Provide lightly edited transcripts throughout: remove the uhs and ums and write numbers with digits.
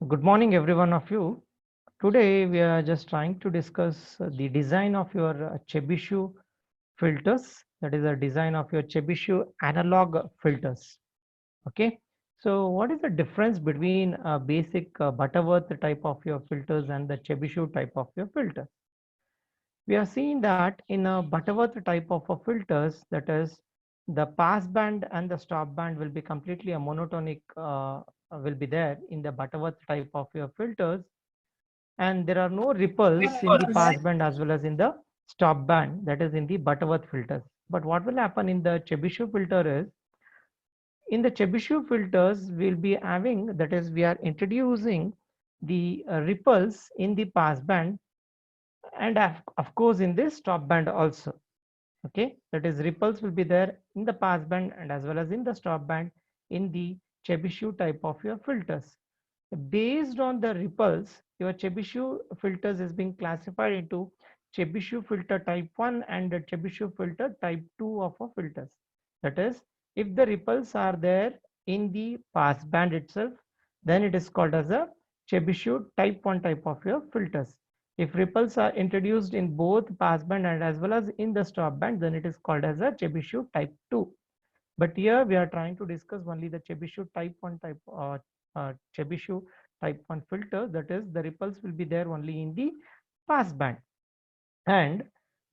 Good morning, every one of you. Today, we are just trying to discuss the design of your Chebyshev filters. That is the design of your Chebyshev analog filters. Okay. So, what is the difference between a basic Butterworth type of your filters and the Chebyshev type of your filter? We have seen that in a Butterworth type of a filters, that is, the pass band and the stop band will be completely a monotonic will be there in the Butterworth type of your filters, and there are no ripples in the pass band as well as in the stop band, that is in the Butterworth filters. But what will happen in the Chebyshev filter is, in the Chebyshev filters we'll be having, that is we are introducing the ripples in the pass band, and of course in this stop band also. Okay, that is ripples will be there in the pass band and as well as in the stop band in the Chebyshev type of your filters. Based on the ripples, your Chebyshev filters is being classified into Chebyshev filter type 1 and the Chebyshev filter type 2 of a filters. That is, if the ripples are there in the pass band itself, then it is called as a Chebyshev type 1 type of your filters. If ripples are introduced in both pass band and as well as in the stop band, then it is called as a Chebyshev type 2. But here we are trying to discuss only the Chebyshev type 1 Chebyshev type 1 filter, that is the ripples will be there only in the pass band, and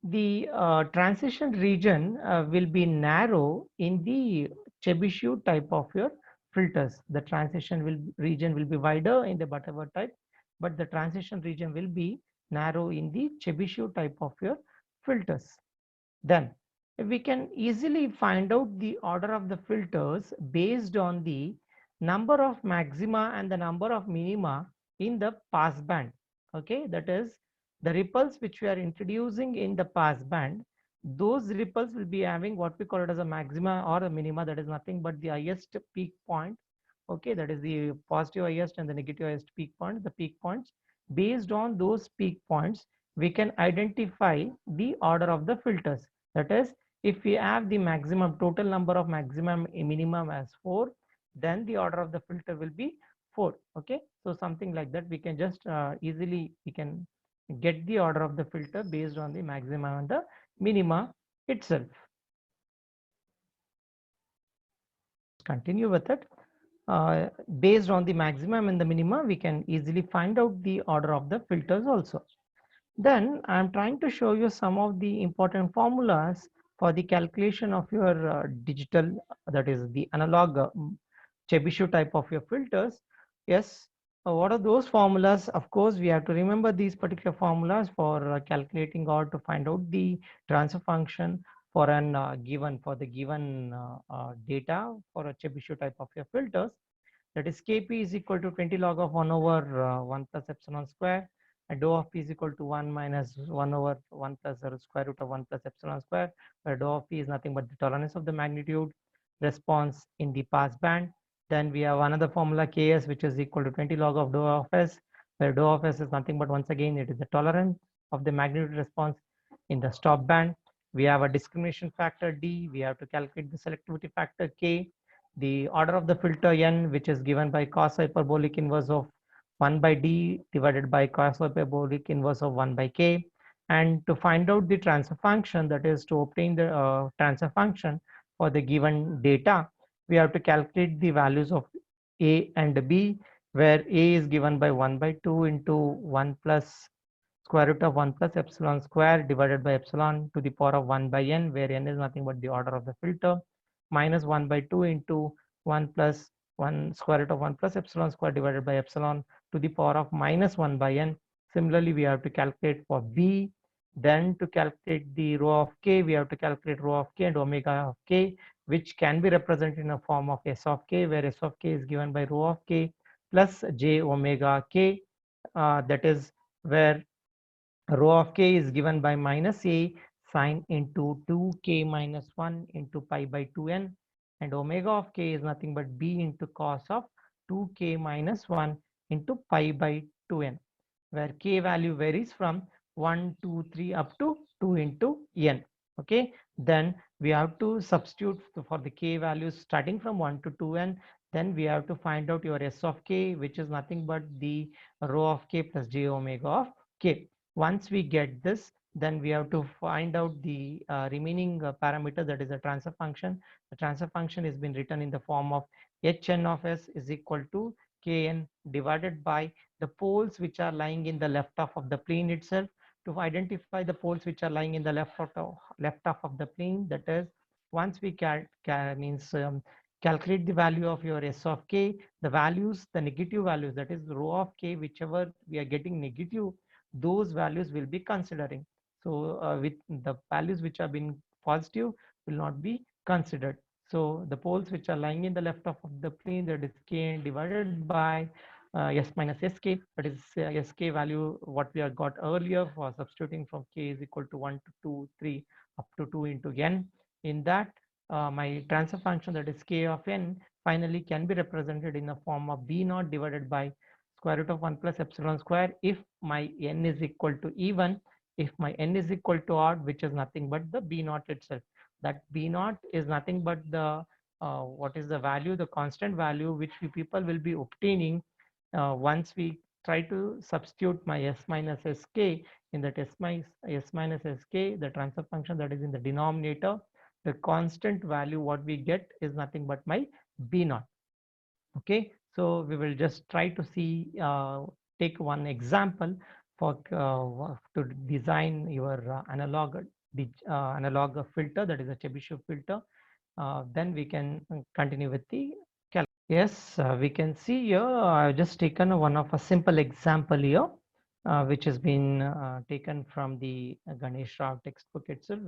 the transition region will be narrow in the Chebyshev type of your filters. The transition region will be wider in the Butterworth type, but the transition region will be narrow in the Chebyshev type of your filters. Then we can easily find out the order of the filters based on the number of maxima and the number of minima in the pass band. Okay, that is the ripples which we are introducing in the pass band. Those ripples will be having what we call it as a maxima or a minima, that is nothing but the highest peak point. Okay, that is the positive highest and the negative highest peak point, the peak points. Based on those peak points, we can identify the order of the filters. That is, if we have the maximum total number of maximum minimum as 4, then the order of the filter will be 4. Okay, so something like that we can just easily we can get the order of the filter based on the maximum and the minima itself. Continue with it. Based on the maximum and the minima, we can easily find out the order of the filters also. Then I'm trying to show you some of the important formulas for the calculation of your digital, that is the analog Chebyshev type of your filters. Yes, what are those formulas? Of course, we have to remember these particular formulas for calculating or to find out the transfer function for an for the given data for a Chebyshev type of your filters. That is Kp is equal to 20 log of 1 over 1 plus epsilon square, and dou of p is equal to 1 minus 1 over 1 plus the square root of 1 plus epsilon square, where dou of p is nothing but the tolerance of the magnitude response in the pass band. Then we have another formula Ks, which is equal to 20 log of dou of s, where dou of s is nothing but once again it is the tolerance of the magnitude response in the stop band. We have a discrimination factor D. We have to calculate the selectivity factor K, the order of the filter n, which is given by cos hyperbolic inverse of 1 by d divided by cos hyperbolic inverse of 1 by k. And to find out the transfer function, that is to obtain the transfer function for the given data, we have to calculate the values of a and b, where a is given by 1 by 2 into 1 plus square root of 1 plus epsilon square divided by epsilon to the power of 1 by n, where n is nothing but the order of the filter, minus 1 by 2 into 1 plus 1 square root of 1 plus epsilon square divided by epsilon to the power of minus 1 by n. Similarly, we have to calculate for b. Then to calculate the rho of k, we have to calculate rho of k and omega of k, which can be represented in a form of s of k, where s of k is given by rho of k plus j omega k. That is where rho of k is given by minus a sine into 2k minus 1 into pi by 2n, and omega of k is nothing but b into cos of 2k minus 1 into pi by 2n, where k value varies from 1, 2, 3 up to 2 into n. Okay, then we have to substitute for the k values starting from 1 to 2n. Then we have to find out your S of k, which is nothing but the rho of k plus j omega of k. Once we get this, then we have to find out the remaining parameter, that is a transfer function. The transfer function has been written in the form of hn of s is equal to kn divided by the poles which are lying in the left half of the plane itself. To identify the poles which are lying in the left half of the plane, that is, once we calculate the value of your s of k, the values, the negative values, that is rho of k, whichever we are getting negative, those values will be considering. So with the values which have been positive will not be considered. So the poles which are lying in the left half of the plane, that is k divided by s minus sk, that is sk value what we have got earlier for substituting from k is equal to 1 to 2, 3 up to 2 into n. In that, my transfer function, that is k of n, finally can be represented in the form of b naught divided by square root of 1 plus epsilon square if my n is equal to even. If my n is equal to odd, which is nothing but the b naught itself. That b naught is nothing but the what is the value, the constant value which we people will be obtaining once we try to substitute my s minus sk in that s minus sk, the transfer function that is in the denominator. The constant value what we get is nothing but my b naught. Okay, so we will just try to see, take one example for to design your analog filter, that is a Chebyshev filter. Then we can continue with the calculation. Yes, we can see here. I've just taken one of a simple example here, which has been taken from the Ganesh Rao textbook itself,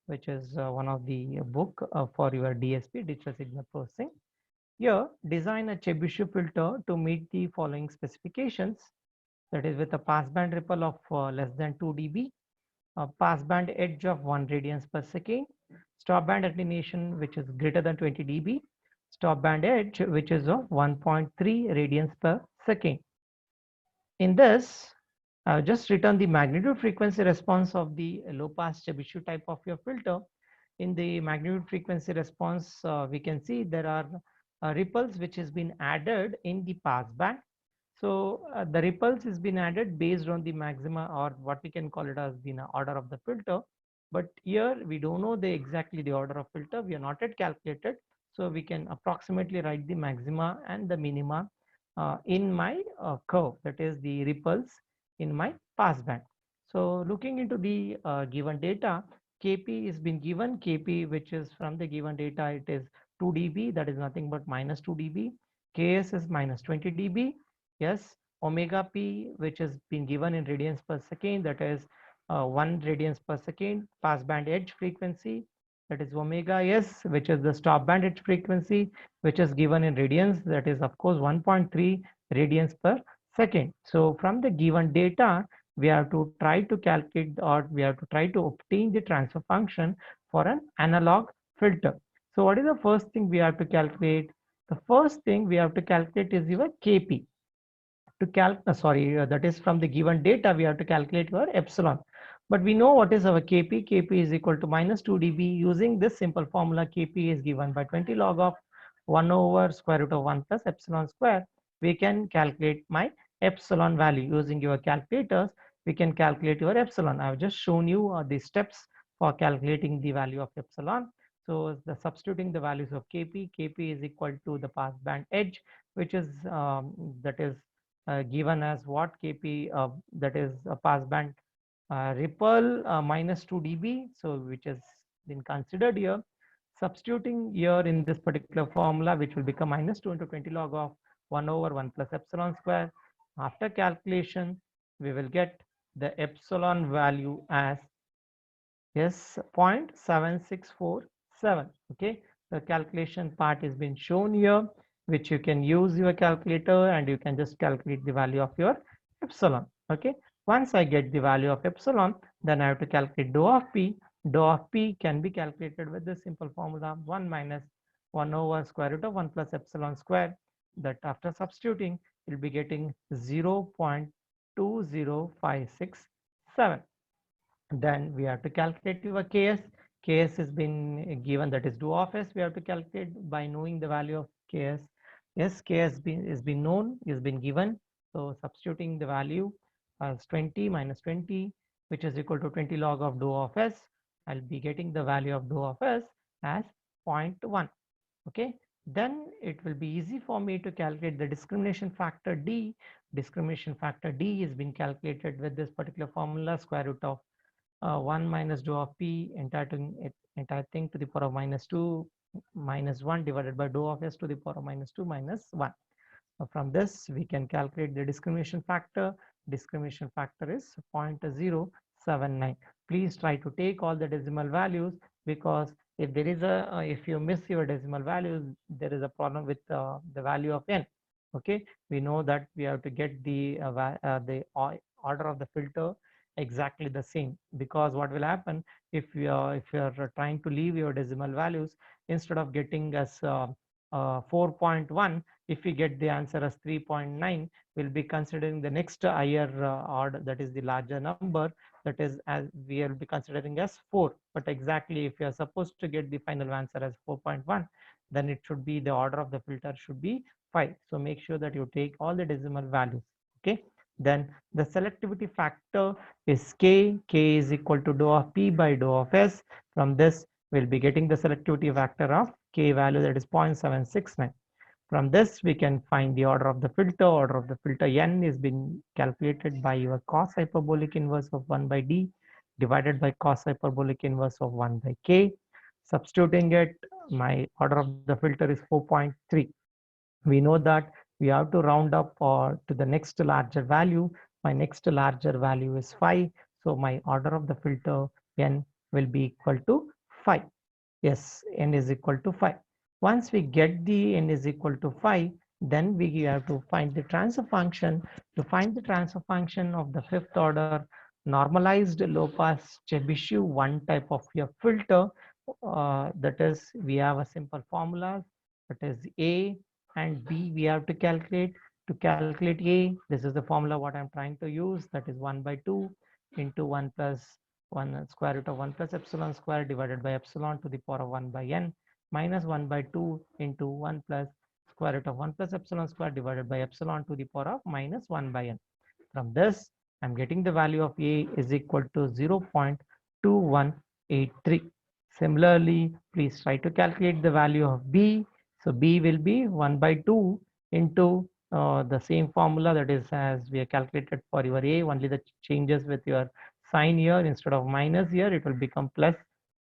which is one of the book for your DSP, digital signal processing. Here, design a Chebyshev filter to meet the following specifications. That is, with a passband ripple of less than 2 dB, a passband edge of 1 radians per second, stop band attenuation which is greater than 20 dB, stop band edge which is of 1.3 radians per second. In this, I've just written the magnitude frequency response of the low pass Chebyshev type of your filter. In the magnitude frequency response, we can see there are ripples which has been added in the pass band. So the ripples has been added based on the maxima, or what we can call it as the order of the filter. But here we don't know exactly the order of filter. We are not yet calculated. So we can approximately write the maxima and the minima in my curve, that is the ripples in my passband. So looking into the given data, Kp is been given, Kp which is from the given data, it is 2 dB, that is nothing but minus 2 dB. Ks is minus 20 dB. Yes, omega p, which has been given in radians per second, that is 1 radians per second. Passband edge frequency, that is omega s, which is the stop band edge frequency, which is given in radians, that is of course 1.3 radians per second. So from the given data, we have to try to calculate, or we have to try to obtain the transfer function for an analog filter. So what is the first thing we have to calculate? The first thing we have to calculate is your Kp. That is from the given data, we have to calculate your epsilon. But we know what is our Kp. Kp is equal to minus 2 dB. Using this simple formula, Kp is given by 20 log of 1 over square root of 1 plus epsilon square. We can calculate my epsilon value. Using your calculators, we can calculate your epsilon. I have just shown you the steps for calculating the value of epsilon. So the substituting the values of Kp, Kp is equal to the passband edge, which is that is given as what Kp, that is a passband ripple minus 2 dB, so which has been considered here. Substituting here in this particular formula, which will become minus 2 into 20 log of 1 over 1 plus epsilon square. After calculation, we will get the epsilon value as yes 0.7647. Okay, the calculation part has been shown here, which you can use your calculator and you can just calculate the value of your epsilon. Okay, once I get the value of epsilon, then I have to calculate dou of p. Dou of p can be calculated with this simple formula 1 minus 1 over square root of 1 plus epsilon square. That after substituting, you'll be getting 0.20567. Then we have to calculate your Ks. Ks has been given, that is dou of S. We have to calculate by knowing the value of ks. Yes, k is been known, is been given. So substituting the value as 20 minus 20, which is equal to 20 log of dou of s, I'll be getting the value of dou of s as 0.1. Okay, then it will be easy for me to calculate the discrimination factor d. Discrimination factor d is been calculated with this particular formula, square root of 1 minus dou of p entire thing to the power of minus 2 minus 1 divided by dou of s to the power of minus 2 minus 1. From this, we can calculate the discrimination factor. Discrimination factor is 0.079. Please try to take all the decimal values, because if there is a if you miss your decimal values, there is a problem with the value of n. Okay, we know that we have to get the order of the filter exactly the same, because what will happen if you are trying to leave your decimal values, instead of getting as 4.1, if we get the answer as 3.9, we'll be considering the next higher order, that is the larger number, that is as we will be considering as 4. But exactly if you are supposed to get the final answer as 4.1, then it should be the order of the filter should be 5. So make sure that you take all the decimal values. Okay, then the selectivity factor is k is equal to dou of p by dou of s. From this, we'll be getting the selectivity factor of k value, that is 0.769. From this, we can find the order of the filter. Order of the filter n is been calculated by your cos hyperbolic inverse of 1 by d divided by cos hyperbolic inverse of 1 by k. Substituting it, my order of the filter is 4.3. We know that we have to round up to the next larger value. My next larger value is 5. So my order of the filter n will be equal to 5. Yes, n is equal to 5. Once we get the n is equal to 5, then we have to find the transfer function. To find the transfer function of the fifth order normalized low pass Chebyshev one type of your filter, that is we have a simple formula, that is a and b we have to calculate. To calculate a, this is the formula what I'm trying to use, that is 1 by 2 into 1 plus 1 square root of 1 plus epsilon square divided by epsilon to the power of 1 by n minus 1 by 2 into 1 plus square root of 1 plus epsilon square divided by epsilon to the power of minus 1 by n. From this, I'm getting the value of a is equal to 0.2183. Similarly, please try to calculate the value of b. So b will be 1 by 2 into the same formula, that is as we have calculated for your a, only the changes with your sign here, instead of minus here it will become plus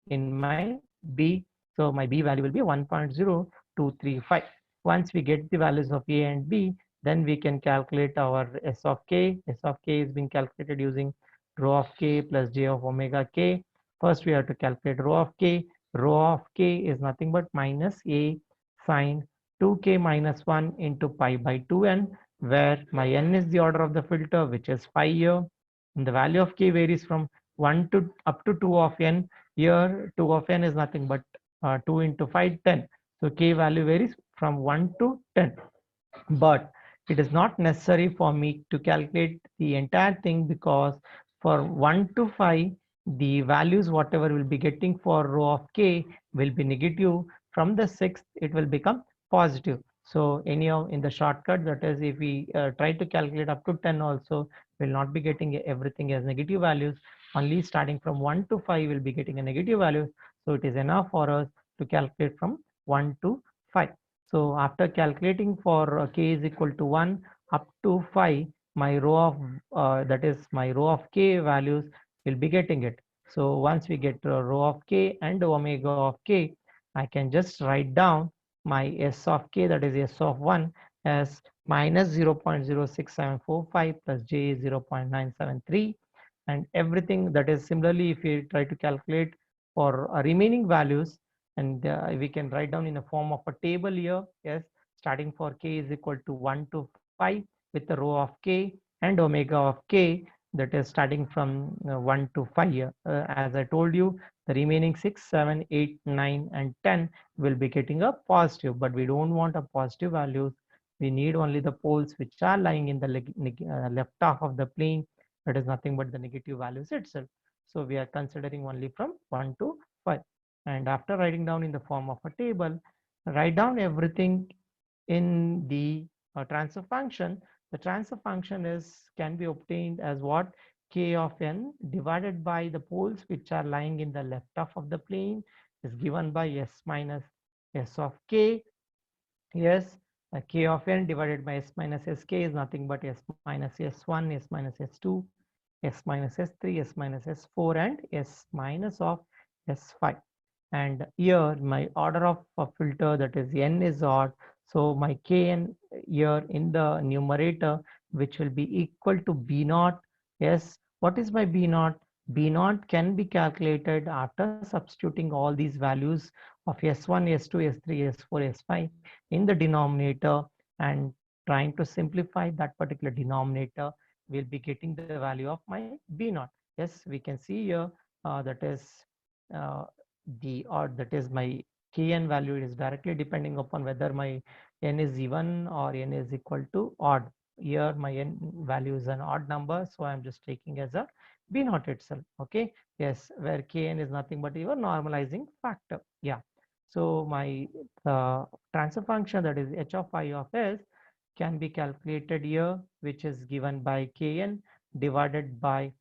in my b. So my b value will be 1.0235. Once we get the values of a and b, then we can calculate our s of k. S of k is being calculated using rho of k plus j of omega k. First we have to calculate rho of k. Rho of k is nothing but minus a sine 2k minus 1 into pi by 2n, where my n is the order of the filter, which is 5 here. And the value of k varies from 1 to up to 2 of n. Here 2 of n is nothing but 2 into 5, 10. So k value varies from 1 to 10. But it is not necessary for me to calculate the entire thing, because for 1 to 5, the values whatever we'll be getting for rho of k will be negative. From the sixth, it will become positive. So anyhow, in the shortcut, that is if we try to calculate up to 10 also, we'll not be getting everything as negative values. Only starting from 1 to 5 will be getting a negative value. So it is enough for us to calculate from 1 to 5. So after calculating for k is equal to 1 up to 5, my row of that is my row of k values will be getting it. So once we get a row of k and omega of k, I can just write down my s of k, that is s of 1, as minus 0.06745 plus j is 0.973, and everything that is similarly if we try to calculate for remaining values, and we can write down in a form of a table here. Yes, starting for k is equal to 1 to 5 with the row of k and omega of k, that is starting from 1 to 5 here. As I told you, the remaining 6, 7, 8, 9 and 10 will be getting a positive, but we don't want a positive values. We need only the poles which are lying in the left half of the plane, that is nothing but the negative values itself. So we are considering only from 1 to 5. And after writing down in the form of a table, write down everything in the transfer function, the transfer function is can be obtained as what? K of n divided by the poles which are lying in the left half of the plane is given by s minus s of k. Yes, k of n divided by s minus sk is nothing but s minus s1, s minus s2, s minus s3, s minus s4, and s minus of s5. And here my order of a filter, that is n, is odd. So my kn here in the numerator, which will be equal to b naught. Yes, what is my b naught? B naught can be calculated after substituting all these values of s1, s2, s3, s4, s5 in the denominator and trying to simplify that particular denominator, we'll be getting the value of my b naught. Yes, we can see here that is uh, the or that is my kn value is directly depending upon whether my n is even or n is equal to odd. Here my n value is an odd number, so I'm just taking as a b naught itself. Okay, yes, where kn is nothing but your normalizing factor. Yeah, so my transfer function, that is h of I of s, can be calculated here, which is given by kn divided by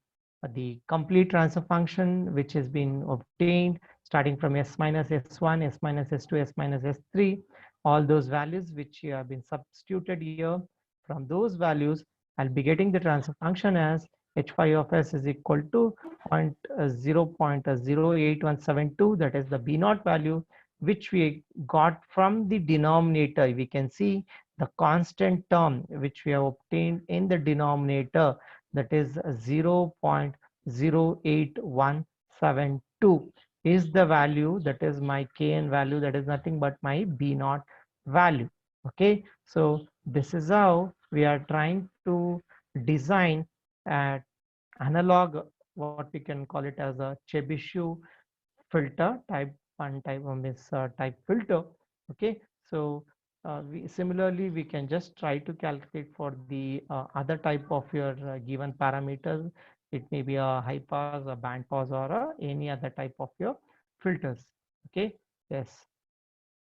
the complete transfer function, which has been obtained starting from s minus s1, s minus s2, s minus s3, all those values which have been substituted here. From those values, I'll be getting the transfer function as h5 of s is equal to 0.08172, that is the b naught value, which we got from the denominator. We can see the constant term which we have obtained in the denominator, that is 0.08172 is the value, that is my kn value, that is nothing but my b naught value. Okay, so this is how we are trying to design an analog, what we can call it as a Chebyshev filter type, one type of this type filter. Okay, so similarly we can just try to calculate for the other type of your given parameters. It may be a high pass, a band pass, or any other type of your filters. Okay, yes.